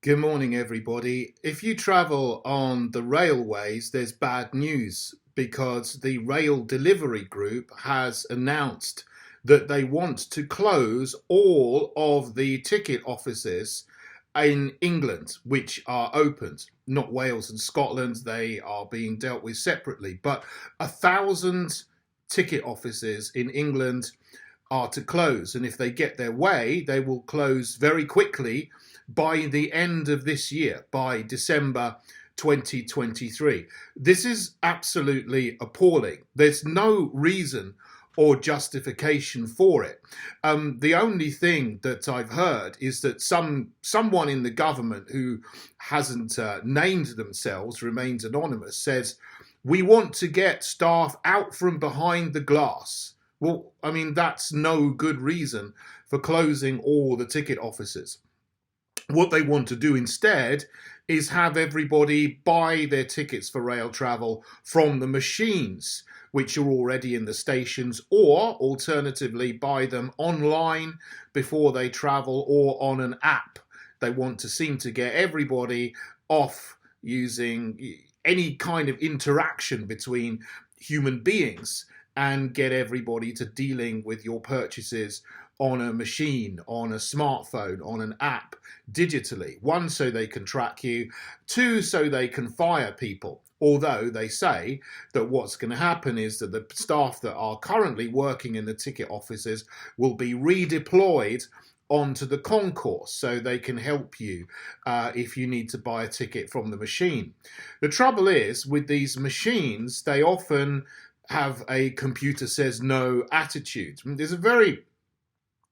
Good morning, everybody. If you travel on the railways, there's bad news because the rail delivery group has announced that they want to close all of the ticket offices in England, which are opened. Not Wales and Scotland, they are being dealt with separately, but 1,000 ticket offices in England are to close. And if they get their way, they will close very quickly by the end of this year, by December 2023. This is absolutely appalling. There's no reason or justification for it. The only thing that I've heard is that someone in the government who hasn't named themselves, remains anonymous, says, we want to get staff out from behind the glass. Well, I mean, that's no good reason for closing all the ticket offices. What they want to do instead is have everybody buy their tickets for rail travel from the machines which are already in the stations, or alternatively buy them online before they travel or on an app. They want to seem to get everybody off using any kind of interaction between human beings and get everybody to dealing with your purchases on a machine, on a smartphone, on an app, digitally. One, so they can track you. Two, so they can fire people. Although they say that what's going to happen is that the staff that are currently working in the ticket offices will be redeployed onto the concourse so they can help you if you need to buy a ticket from the machine. The trouble is, with these machines, they often have a computer says no attitude. There's a very,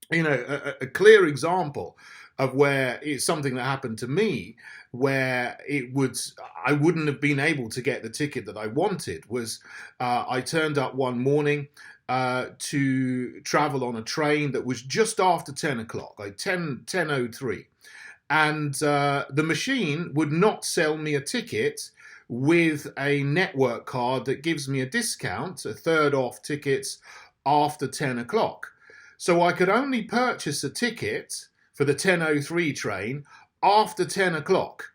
a clear example of where it's something that happened to me where I wouldn't have been able to get the ticket that I wanted. I turned up one morning to travel on a train that was just after 10 o'clock, like 10:03. And the machine would not sell me a ticket with a network card that gives me a discount, a third off tickets after 10 o'clock. So I could only purchase a ticket for the 10:03 train after 10 o'clock,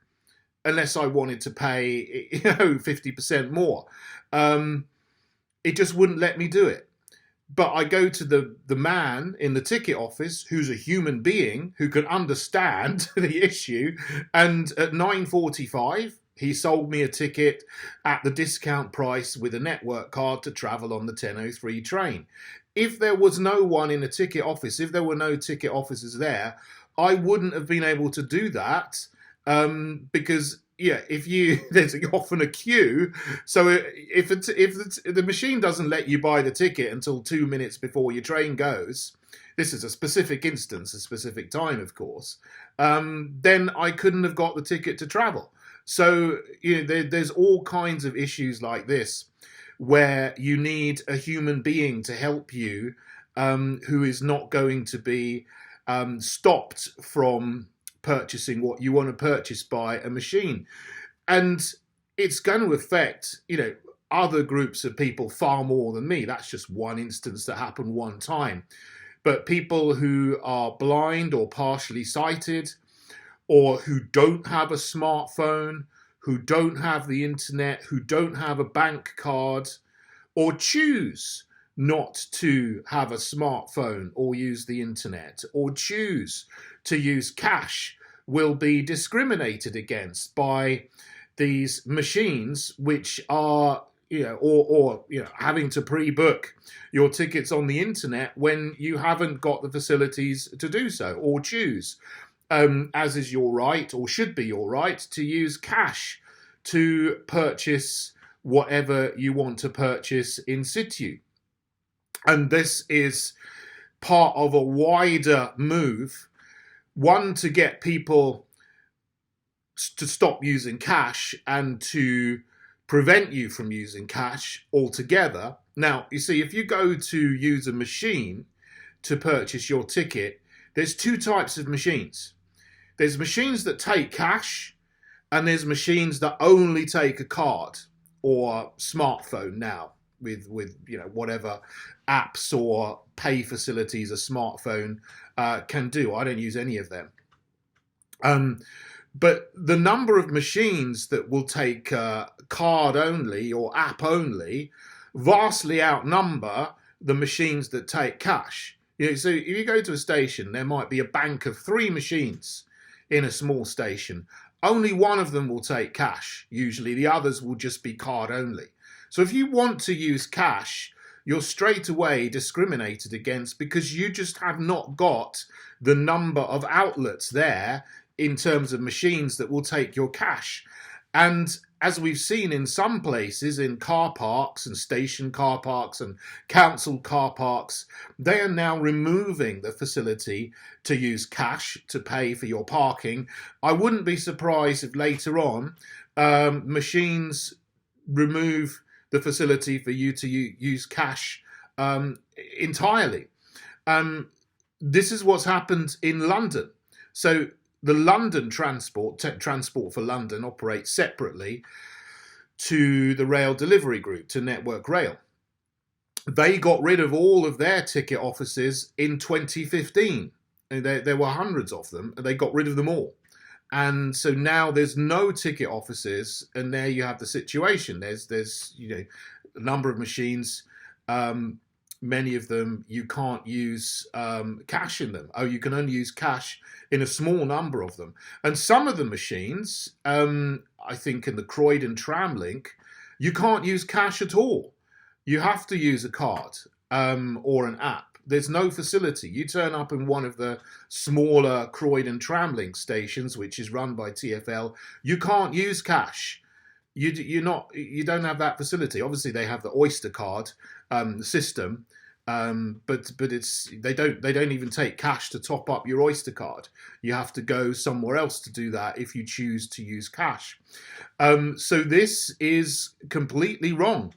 unless I wanted to pay 50% more. It just wouldn't let me do it. But I go to the man in the ticket office who's a human being who can understand the issue, and at 9:45, he sold me a ticket at the discount price with a network card to travel on the 10:03 train. If there was no one in the ticket office, if there were no ticket officers there, I wouldn't have been able to do that because there's often a queue. So if the machine doesn't let you buy the ticket until 2 minutes before your train goes, this is a specific instance, a specific time, of course, then I couldn't have got the ticket to travel. So there's all kinds of issues like this where you need a human being to help you who is not going to be stopped from purchasing what you want to purchase by a machine. And it's going to affect, other groups of people far more than me. That's just one instance that happened one time. But people who are blind or partially sighted, or who don't have a smartphone, who don't have the internet, who don't have a bank card, or choose not to have a smartphone or use the internet, or choose to use cash, will be discriminated against by these machines, which are, having to pre-book your tickets on the internet when you haven't got the facilities to do so, or choose, as is your right, or should be your right, to use cash to purchase whatever you want to purchase in situ. And this is part of a wider move, one, to get people to stop using cash and to prevent you from using cash altogether. Now, you see, if you go to use a machine to purchase your ticket, there's two types of machines. There's machines that take cash, and there's machines that only take a card or smartphone now with whatever apps or pay facilities a smartphone can do. I don't use any of them. But the number of machines that will take card only or app only vastly outnumber the machines that take cash. So if you go to a station, there might be a bank of 3 machines in a small station. Only one of them will take cash. Usually the others will just be card only. So if you want to use cash, you're straight away discriminated against because you just have not got the number of outlets there in terms of machines that will take your cash. And as we've seen in some places, in car parks and station car parks and council car parks, they are now removing the facility to use cash to pay for your parking. I wouldn't be surprised if later on machines remove the facility for you to use cash entirely. This is what's happened in London. So the London Transport for London operates separately to the Rail Delivery Group, to Network Rail. They got rid of all of their ticket offices in 2015. And there were hundreds of them, and they got rid of them all. And so now there's no ticket offices, and there you have the situation. There's a number of machines. Many of them you can't use cash in them. You can only use cash in a small number of them. And some of the machines, I think in the Croydon tram link, you can't use cash at all. You have to use a card or an app. There's no facility. You turn up in one of the smaller Croydon tram link stations, which is run by TfL, you can't use cash. You don't have that facility. Obviously, they have the Oyster card system, but they don't even take cash to top up your Oyster card. You have to go somewhere else to do that if you choose to use cash. So this is completely wrong,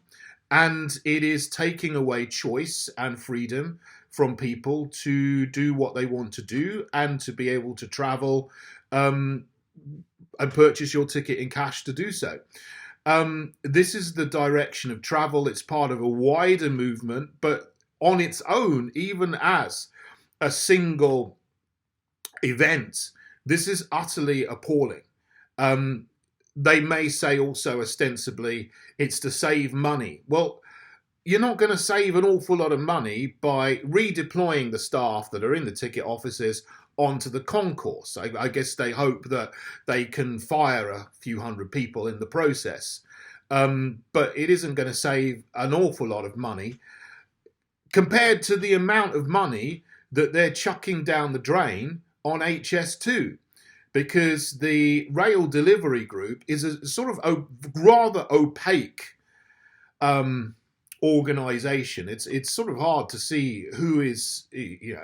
and it is taking away choice and freedom from people to do what they want to do and to be able to travel and purchase your ticket in cash to do so. This is the direction of travel. It's part of a wider movement, but on its own, even as a single event, this is utterly appalling. They may say also ostensibly it's to save money. Well, you're not going to save an awful lot of money by redeploying the staff that are in the ticket offices onto the concourse. I guess they hope that they can fire a few hundred people in the process. But it isn't going to save an awful lot of money compared to the amount of money that they're chucking down the drain on HS2. Because the Rail Delivery Group is a sort of rather opaque organisation. It's sort of hard to see who is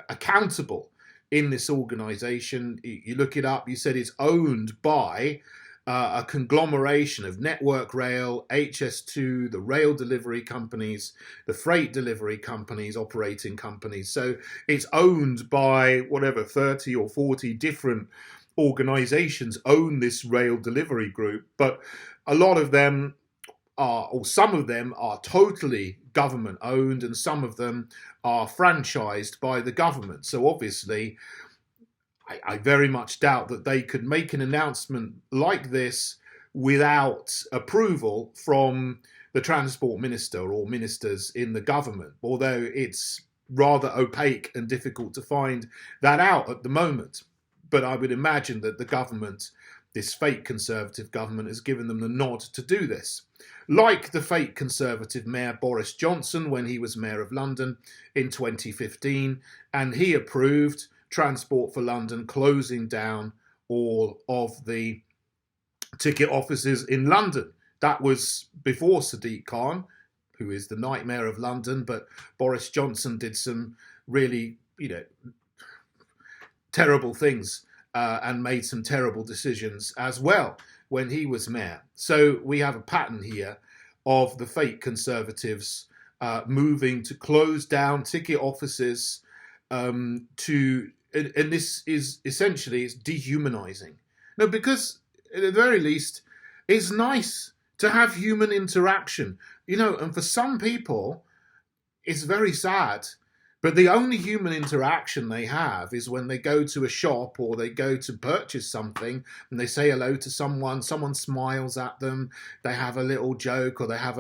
accountable in this organisation. You look it up. You said it's owned by a conglomeration of Network Rail, HS2, the rail delivery companies, the freight delivery companies, operating companies. So it's owned by whatever 30 or 40 different organisations own this rail delivery group, but a lot of them or some of them are totally government owned, and some of them are franchised by the government. So obviously, I very much doubt that they could make an announcement like this without approval from the transport minister or ministers in the government, although it's rather opaque and difficult to find that out at the moment. But I would imagine that the government, this fake Conservative government, has given them the nod to do this. Like the fake Conservative Mayor Boris Johnson when he was Mayor of London in 2015, and he approved Transport for London closing down all of the ticket offices in London. That was before Sadiq Khan, who is the nightmare of London, but Boris Johnson did some really, terrible things and made some terrible decisions as well when he was mayor. So we have a pattern here of the fake Conservatives moving to close down ticket offices and this is essentially, it's dehumanizing. No, because at the very least, it's nice to have human interaction, and for some people, it's very sad But the only human interaction they have is when they go to a shop or they go to purchase something and they say hello to someone, someone smiles at them, they have a little joke, or they have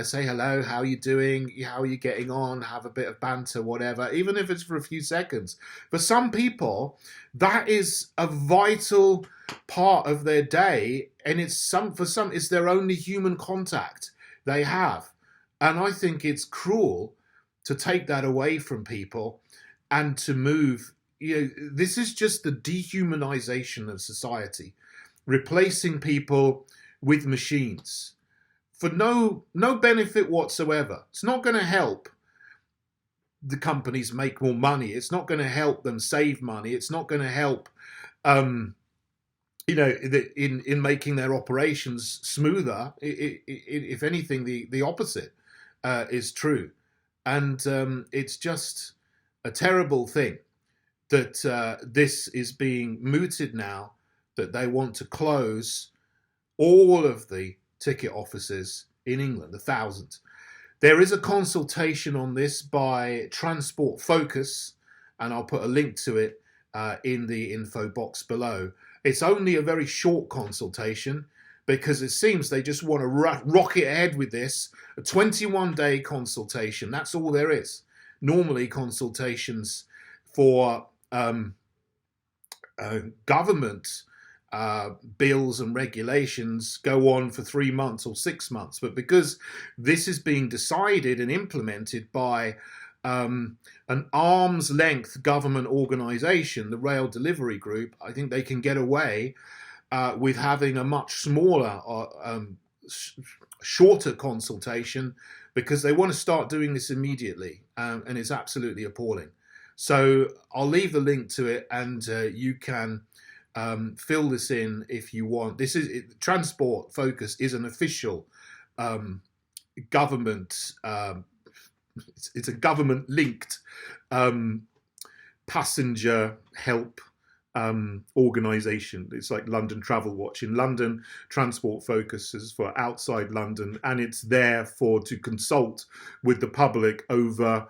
say hello, how are you doing, how are you getting on, have a bit of banter, whatever, even if it's for a few seconds. For some people, that is a vital part of their day, and for some it's their only human contact they have. And I think it's cruel to take that away from people and to move. This is just the dehumanization of society, replacing people with machines for no benefit whatsoever. It's not going to help the companies make more money. It's not going to help them save money. It's not going to help in making their operations smoother. If anything, the opposite is true. And it's just a terrible thing that this is being mooted now, that they want to close all of the ticket offices in England, 1,000. There is a consultation on this by Transport Focus, and I'll put a link to it in the info box below. It's only a very short consultation, because it seems they just want to rocket ahead with this. A 21-day consultation, that's all there is. Normally, consultations for government bills and regulations go on for 3 months or 6 months. But because this is being decided and implemented by an arm's length government organisation, the Rail Delivery Group, I think they can get away with having a much smaller, shorter consultation, because they want to start doing this immediately, and it's absolutely appalling. So I'll leave the link to it, and you can fill this in if you want. Transport Focus is an official government. It's a government-linked passenger help organisation. It's like London Travel Watch. In London, Transport Focus is for outside London, and it's there to consult with the public over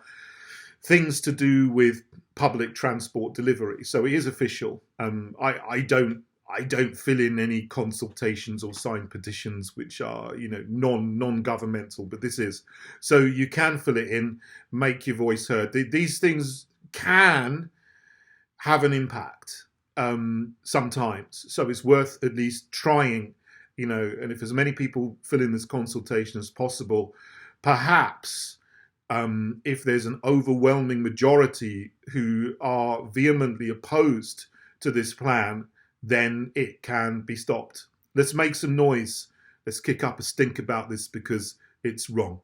things to do with public transport delivery. So it is official. I don't fill in any consultations or sign petitions which are non-governmental, but this is. So you can fill it in, make your voice heard. These things can have an impact sometimes, so it's worth at least trying, and if as many people fill in this consultation as possible, perhaps if there's an overwhelming majority who are vehemently opposed to this plan, then it can be stopped. Let's make some noise. Let's kick up a stink about this, because it's wrong.